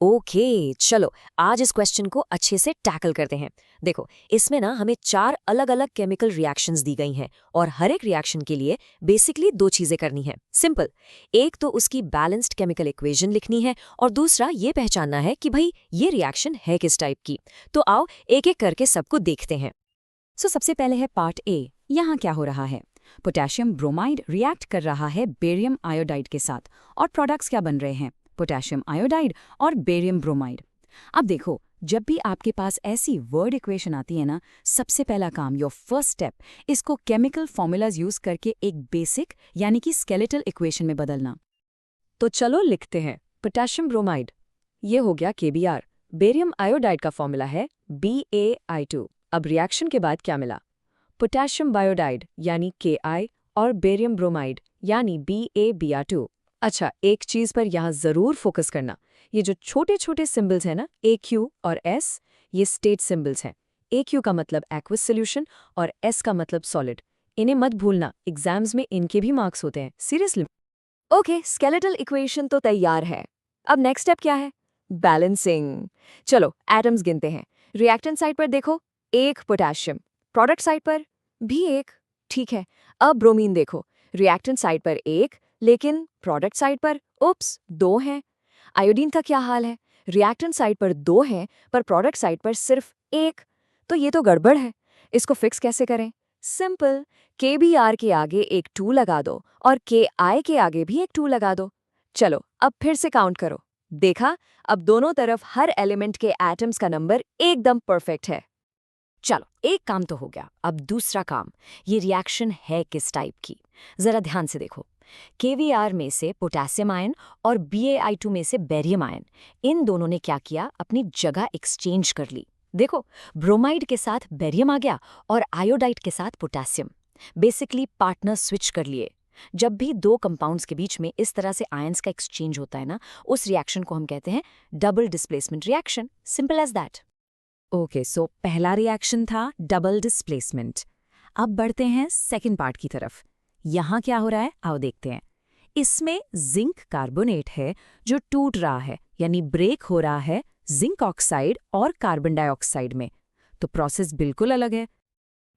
Okay, चलो आज इस क्वेश्चन को अच्छे से टैकल करते हैं। देखो, इसमें ना हमें 4 अलग-अलग केमिकल रिएक्शंस दी गई हैं और हर एक रिएक्शन के लिए बेसिकली 2 चीजें करनी है। सिंपल। एक तो उसकी बैलेंस्ड केमिकल इक्वेशन लिखनी है और दूसरा ये पहचानना है कि भाई ये रिएक्शन है किस टाइप की। तो आओ एक-एक करके सबको देखते हैं। सबसे पहले है पार्ट ए। यहाँ क्या हो रहा है? पोटेशियम ब्रोमाइड रिएक्ट कर रहा है बेरियम आयोडाइड के साथ और प्रोडक्ट्स क्या बन रहे हैं? पोटेशियम आयोडाइड और बेरियम ब्रोमाइड। अब देखो, जब भी आपके पास ऐसी वर्ड इक्वेशन आती है ना, सबसे पहला काम, योर फर्स्ट स्टेप, इसको केमिकल फॉर्मूलाज यूज करके एक बेसिक यानी कि स्केलेटल इक्वेशन में बदलना। तो चलो लिखते हैं पोटेशियम ब्रोमाइड। ये हो गया KBr। बेरियम आयोडाइड का फॉर्मूला है BaI2। अब रिएक्शन के बाद क्या मिला? पोटेशियम बायोडाइड यानी Ki और बेरियम ब्रोमाइड यानी BaBr2। अच्छा, एक चीज पर यहाँ जरूर फोकस करना। ये जो छोटे छोटे सिंबल्स हैं ना, AQ और S, ये स्टेट सिंबल्स हैं। AQ का मतलब एक्वस सॉल्यूशन और S का मतलब सॉलिड। इन्हें मत भूलना, एग्जाम्स में इनके भी मार्क्स होते हैं, सीरियसली। ओके, स्केलेटल इक्वेशन तो तैयार है। अब नेक्स्ट स्टेप क्या है? बैलेंसिंग। चलो एटम्स गिनते हैं। रिएक्टेंट साइड पर देखो, 1 पोटेशियम। प्रोडक्ट साइड पर भी 1। ठीक है। अब ब्रोमीन देखो, रिएक्टेंट साइड पर 1, लेकिन प्रोडक्ट साइड पर उप्स 2 हैं। आयोडीन का क्या हाल है? रिएक्टेंट साइड पर 2 हैं, पर प्रोडक्ट साइड पर सिर्फ 1। तो ये तो गड़बड़ है। इसको फिक्स कैसे करें? सिंपल। KBr के आगे एक 2 लगा दो और Ki के आगे भी एक 2 लगा दो। चलो अब फिर से काउंट करो। देखा, अब दोनों तरफ हर एलिमेंट के एटम्स का नंबर एकदम परफेक्ट है। चलो, एक काम तो हो गया, अब दूसरा काम। ये रिएक्शन है किस टाइप की? जरा ध्यान से देखो। KVR में से पोटेशियम आयन और BaI2 में से बेरियम आयन, इन दोनों ने क्या किया? अपनी जगह एक्सचेंज कर ली। देखो, ब्रोमाइड के साथ बेरियम आ गया और आयोडाइड के साथ पोटेशियम। बेसिकली पार्टनर स्विच कर लिए। जब भी 2 कंपाउंड्स के बीच में इस तरह से आयंस का एक्सचेंज होता है ना, उस रिएक्शन को हम कहते हैं double displacement reaction. Simple as that. Okay, so पहला रिएक्शन था डबल डिस्प्लेसमेंट। अब बढ़ते हैं सेकंड पार्ट की तरफ। यहाँ क्या हो रहा है, आओ देखते हैं। इसमें जिंक कार्बोनेट है जो टूट रहा है, यानी ब्रेक हो रहा है जिंक ऑक्साइड और कार्बन डाइऑक्साइड में। तो प्रोसेस बिल्कुल अलग है।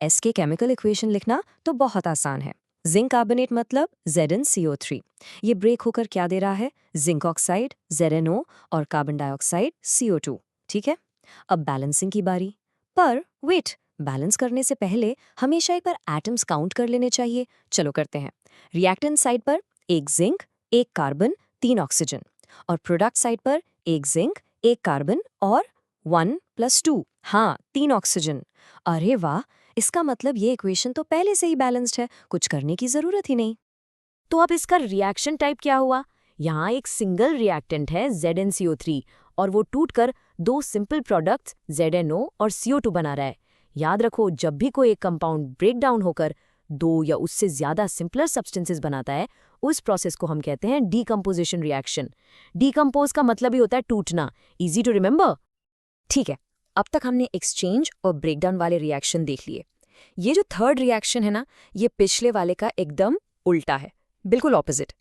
S के केमिकल इक्वेशन लिखना तो बहुत आसान है। जिंक कार्बोनेट मतलब ZnCO3। ये ब्रेक होकर क्या दे रहा है? जिंक ऑक्साइड ZnO और कार्बन डाइऑक्साइड CO2। ठीक है। अब बैलेंसिंग की बारी। पर वेट, बैलेंस करने से पहले हमेशा एक बार एटम्स काउंट कर लेने चाहिए। चलो करते हैं। रिएक्टेंट साइड पर 1 जिंक, 1 कार्बन, 3 ऑक्सीजन। और प्रोडक्ट साइड पर 1 जिंक, 1 कार्बन और 1 + 2, हाँ 3 ऑक्सीजन। अरे वाह, इसका मतलब ये इक्वेशन तो पहले से ही बैलेंस्ड है, कुछ करने की जरूरत ही नहीं। तो अब इसका रिएक्शन टाइप क्या हुआ? यहाँ एक सिंगल रिएक्टेंट है ZnCO3 और वो टूटकर 2 सिंपल प्रोडक्ट्स ZnO और CO2 बना रहा है। याद रखो, जब भी कोई एक कंपाउंड ब्रेक डाउन होकर 2 या उससे ज्यादा सिंपलर सब्सटेंसेस बनाता है, उस प्रोसेस को हम कहते हैं डीकंपोजिशन रिएक्शन। डीकंपोज का मतलब ही होता है टूटना। Easy to remember. ठीक है, अब तक हमने एक्सचेंज और ब्रेकडाउन वाले रिएक्शन देख लिए। ये जो थर्ड रिएक्शन है ना, ये पिछले वाले का एकदम उल्टा है, बिल्कुल ऑपोजिट।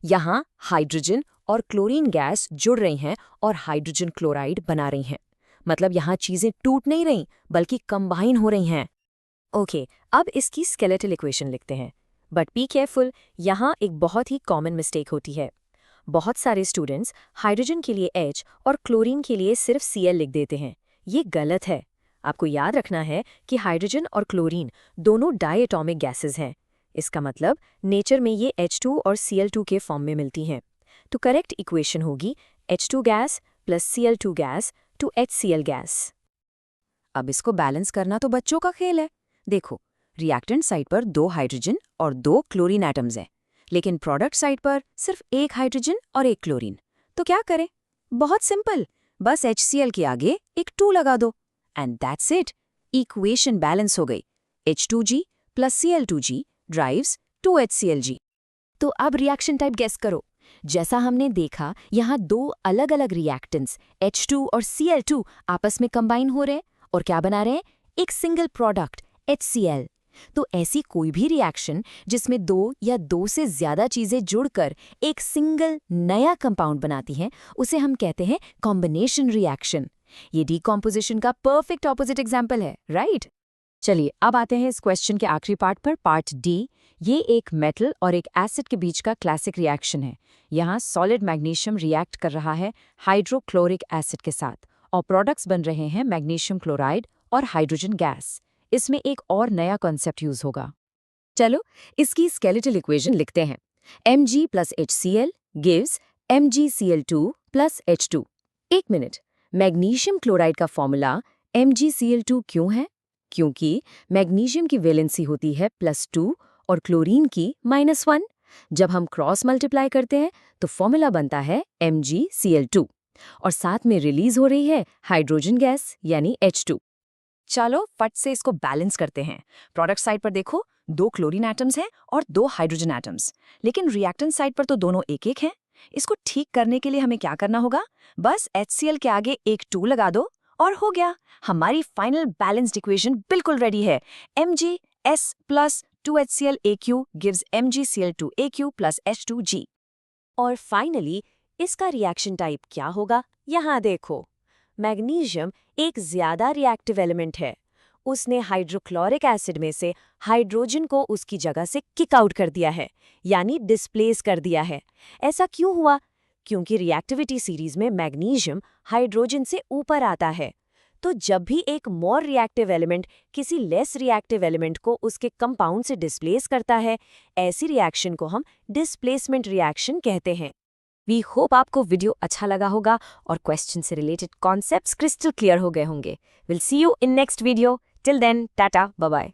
यहाँ हाइड्रोजन और क्लोरीन गैस जुड़ रही हैं और हाइड्रोजन क्लोराइड बना रही हैं। मतलब यहाँ चीजें टूट नहीं रहीं, बल्कि कंबाइन हो रही हैं। ओके, अब इसकी स्केलेटल इक्वेशन लिखते हैं। बट बी केयरफुल, यहाँ एक बहुत ही कॉमन मिस्टेक होती है। बहुत सारे स्टूडेंट्स हाइड्रोजन के लिए H और क्लोरीन के लिए सिर्फ Cl लिख देते हैं। ये गलत है। आपको याद रखना है कि हाइड्रोजन और क्लोरीन दोनों डायएटॉमिक गैसेस हैं। इसका मतलब नेचर में ये H2 और Cl2 के फॉर्म में मिलती हैं। तो करेक्ट इक्वेशन होगी H2 gas + Cl2 gas to HCl gas. अब इसको बैलेंस करना तो बच्चों का खेल है। देखो, रिएक्टेंट साइड पर 2 हाइड्रोजन और 2 क्लोरीन एटम्स हैं, लेकिन प्रोडक्ट साइड पर सिर्फ 1 हाइड्रोजन और 1 क्लोरीन। तो क्या करें? बहुत सिंपल, बस HCl के आगे एक 2 लगा दो and that's it. Equation balance हो गई। H2G + Cl2G drives 2HClG। तो अब रिएक्शन टाइप गेस करो। जैसा हमने देखा, यहाँ 2 अलग-अलग रिएक्टेंट्स H2 और Cl2 आपस में कंबाइन हो रहे हैं और क्या बना रहे हैं? एक सिंगल प्रोडक्ट HCl। तो ऐसी कोई भी रिएक्शन जिसमें दो या दो से ज्यादा चीजें जुड़कर एक सिंगल नया कंपाउंड बनाती हैं, उसे हम कहते हैं कॉम्बिनेशन रिएक्शन। ये डीकॉम्पोजिशन का परफेक्ट ऑपोजिट एग्जाम्पल है, राइट? चलिए अब आते हैं इस क्वेश्चन के आखिरी पार्ट पर, पार्ट डी। ये एक मेटल और एक एसिड के बीच का क्लासिक रिएक्शन है। यहाँ सॉलिड मैग्नीशियम रिएक्ट कर रहा है हाइड्रोक्लोरिक एसिड के साथ और प्रोडक्ट्स बन रहे हैं मैग्नीशियम क्लोराइड और हाइड्रोजन गैस। इसमें एक और नया कॉन्सेप्ट यूज होगा। चलो इसकी स्केलेटल इक्वेशन लिखते हैं। Mg + HCl gives MgCl2 + H2। एक मिनट, मैग्नीशियम क्लोराइड का फॉर्मूला MgCl2 क्यों है? क्योंकि मैग्नीशियम की वैलेंसी होती है +2 और क्लोरीन की -1। जब हम क्रॉस मल्टीप्लाई करते हैं तो फॉर्मूला बनता है MgCl2 और साथ में रिलीज हो रही है हाइड्रोजन गैस यानी H2। चलो फट से इसको बैलेंस करते हैं। प्रोडक्ट साइड पर देखो, 2 क्लोरीन एटम्स हैं और 2 हाइड्रोजन एटम्स, लेकिन रिएक्टेंट साइड पर तो दोनों एक एक हैं। इसको ठीक करने के लिए हमें क्या करना होगा? बस HCl के आगे एक 2 लगा दो और हो गया। हमारी फाइनल बैलेंस्ड इक्वेशन बिल्कुल रेडी है। MgS + 2HClAq gives MgCl2Aq + H2G। और फाइनली इसका रिएक्शन टाइप क्या होगा? यहाँ देखो, मैग्नीशियम एक ज्यादा रिएक्टिव एलिमेंट है। उसने हाइड्रोक्लोरिक एसिड में से हाइड्रोजन को उसकी जगह से किक आउट कर दिया है, यानी डिस्प्लेस कर दिया है। ऐसा क्यों हुआ? क्योंकि रिएक्टिविटी सीरीज में मैग्नीशियम हाइड्रोजन से ऊपर आता है। तो जब भी एक मोर रिएक्टिव एलिमेंट किसी लेस रिएक्टिव एलिमेंट को उसके कंपाउंड से डिस्प्लेस करता है, ऐसी रिएक्शन को हम डिस्प्लेसमेंट रिएक्शन कहते हैं। वी होप आपको वीडियो अच्छा लगा होगा और क्वेश्चन से रिलेटेड कॉन्सेप्ट्स क्रिस्टल क्लियर हो गए होंगे। Will see you in next video. Till then, tata, bye bye.